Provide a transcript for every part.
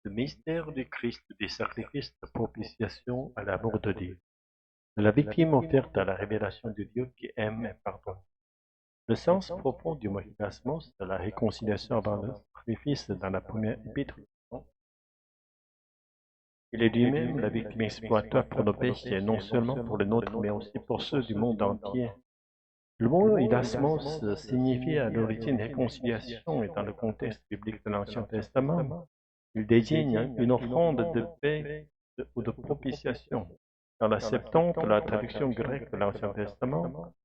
Le mystère du Christ des sacrifices de propitiation à l'amour de Dieu. De la victime offerte à la révélation de Dieu qui aime et pardonne. Le sens profond du mot Hilasmos de la réconciliation avant le sacrifice dans la première épître. Il est lui-même la victime expiatoire pour nos péchés, non seulement pour les nôtres, mais aussi pour ceux du monde entier. Le mot Hilasmos signifie à l'origine réconciliation et dans le contexte biblique de l'Ancien Testament, il désigne une offrande de paix ou de propitiation. Dans la Septante, la traduction grecque de l'Ancien Testament,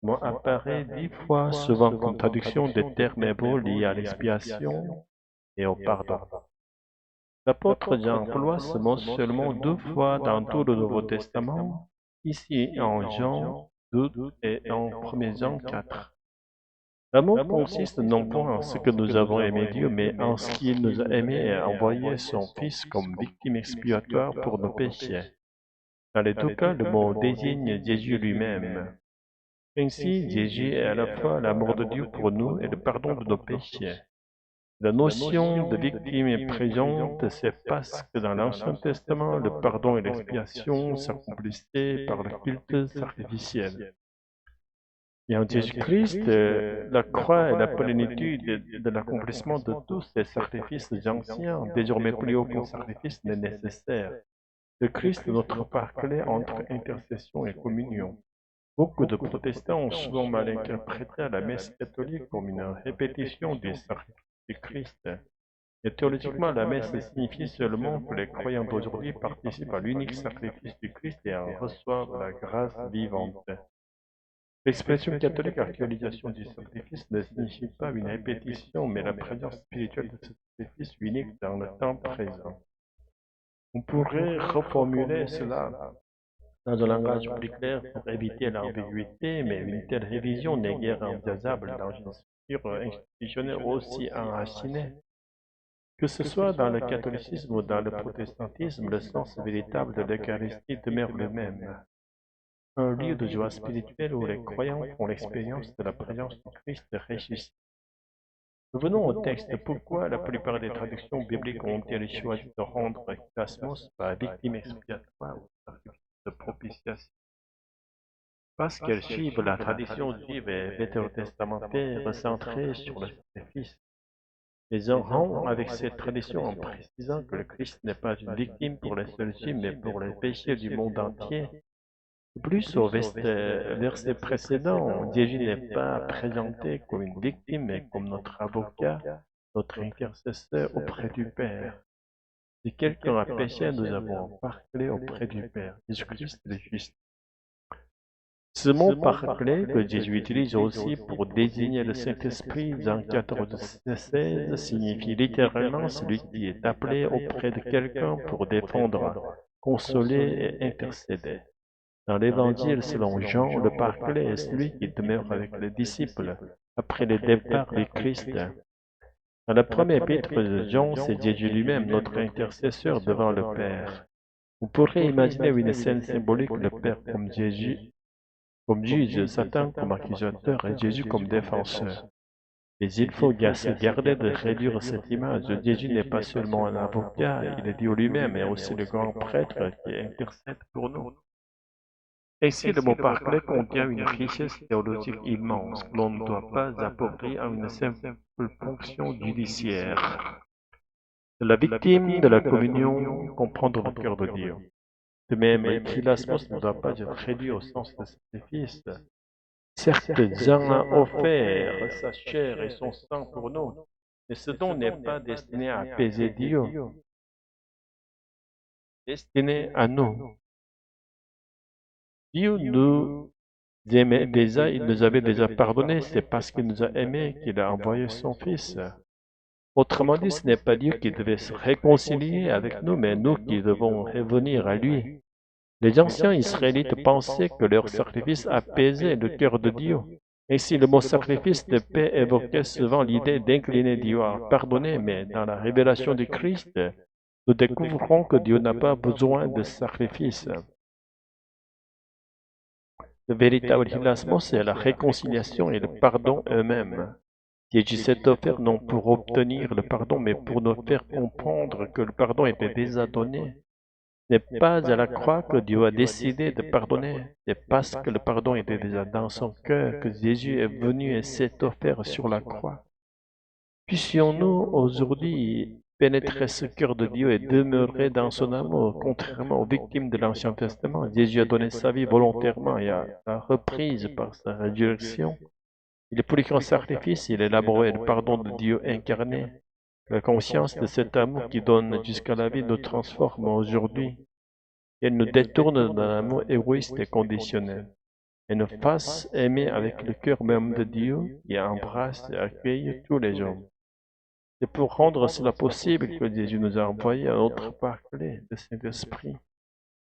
le mot apparaît 10 fois, souvent comme traduction des termes hébreux liés à l'expiation et au pardon. L'apôtre Jean emploie ce mot seulement 2 fois dans tout le Nouveau Testament, ici en Jean 2 et en 1 Jean 4. L'amour consiste non pas en ce que nous avons aimé Dieu, mais en ce qu'il nous a aimés et a envoyé son Fils comme victime expiatoire pour nos péchés. Dans les deux cas, le mot désigne Jésus lui-même. Ainsi, Jésus est à la fois l'amour de Dieu pour nous et le pardon de nos péchés. La notion de victime est présente, c'est parce que dans l'Ancien Testament, le pardon et l'expiation s'accomplissaient par le culte sacrificiel. Et en Jésus-Christ, la croix et la plénitude de l'accomplissement de tous ces sacrifices anciens, désormais plus aucun sacrifice n'est nécessaire. Le Christ est notre parclet entre intercession et communion. Beaucoup de protestants ont souvent mal interprété la messe catholique comme une répétition des sacrifices du Christ. Et théologiquement, la messe signifie seulement que les croyants d'aujourd'hui participent à l'unique sacrifice du Christ et en reçoivent la grâce vivante. L'expression catholique actualisation du sacrifice ne signifie pas une répétition, mais la présence spirituelle de ce sacrifice unique dans le temps présent. On pourrait reformuler cela dans un langage plus clair pour éviter l'ambiguïté, mais une telle révision n'est guère envisageable dans une structure institutionnelle aussi enracinée. Que ce soit dans le catholicisme ou dans le protestantisme, le sens véritable de l'Eucharistie demeure le même. Un lieu de joie spirituelle où les croyants font l'expérience de la présence du Christ ressuscité. Revenons au texte. Pourquoi la plupart des traductions bibliques ont-elles choisi de rendre Hilasmos par victime expiatoire ou sacrifice de propitiation? Parce qu'elles suivent la tradition juive et vétérotestamentaire centrée sur le sacrifice. Les uns rompent avec cette tradition en précisant que le Christ n'est pas une victime pour les seuls juifs, mais pour les péchés du monde entier. Plus au verset précédent, Jésus n'est pas présenté comme une victime, mais comme notre avocat, notre intercesseur auprès du Père. Si quelqu'un a péché, nous avons parlé auprès du Père. Jésus-Christ est juste. Ce mot parler que Jésus utilise aussi pour désigner le Saint-Esprit dans 14:16 signifie littéralement celui qui est appelé auprès de quelqu'un pour défendre, consoler et intercéder. Dans l'Évangile selon Jean, le paraclet est celui qui demeure avec les disciples après le départ du Christ. Dans la première épître de Jean, c'est Jésus lui-même, notre intercesseur devant le Père. Vous pourrez imaginer une scène symbolique, le Père comme Jésus, comme juge, Satan comme accusateur et Jésus comme défenseur. Mais il faut se garder de réduire cette image. Jésus n'est pas seulement un avocat, il est Dieu lui-même et aussi le grand prêtre qui intercède pour nous. Ainsi, le mot paraclet contient une richesse théologique immense que l'on ne doit pas apporter à une simple fonction judiciaire. La victime de la communion comprendre le cœur de Dieu. De même, Hilasmos ne doit pas être réduit au sens de sacrifice. Certes, Jean a offert sa chair et son sang pour nous, mais ce don n'est pas destiné à apaiser Dieu, destiné à nous. Dieu nous aimait déjà, il nous avait déjà pardonné, c'est parce qu'il nous a aimés qu'il a envoyé son Fils. Autrement dit, ce n'est pas Dieu qui devait se réconcilier avec nous, mais nous qui devons revenir à lui. Les anciens Israélites pensaient que leur sacrifice apaisait le cœur de Dieu. Ainsi, le mot sacrifice de paix évoquait souvent l'idée d'incliner Dieu à pardonner, mais dans la révélation du Christ, nous découvrons que Dieu n'a pas besoin de sacrifice. Le véritable hilasmos, c'est la réconciliation et le pardon eux-mêmes. Jésus s'est offert non pour obtenir le pardon, mais pour nous faire comprendre que le pardon était déjà donné. Ce n'est pas à la croix que Dieu a décidé de pardonner, c'est parce que le pardon était déjà dans son cœur que Jésus est venu et s'est offert sur la croix. Puissions-nous aujourd'hui pénétrer ce cœur de Dieu et demeurer dans son amour, contrairement aux victimes de l'Ancien Testament. Jésus a donné sa vie volontairement et a reprise par sa résurrection. Il est plus qu'un sacrifice, il élaborait le pardon de Dieu incarné. La conscience de cet amour qui donne jusqu'à la vie nous transforme aujourd'hui. Elle nous détourne d'un amour égoïste et conditionnel. Et nous fasse aimer avec le cœur même de Dieu qui embrasse et accueille tous les hommes. C'est pour rendre cela possible que Jésus nous a envoyé un autre parler de Saint-Esprit,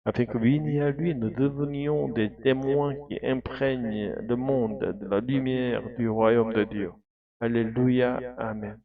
afin que unis à lui, nous devenions des témoins qui imprègnent le monde de la lumière du royaume de Dieu. Alléluia, Amen.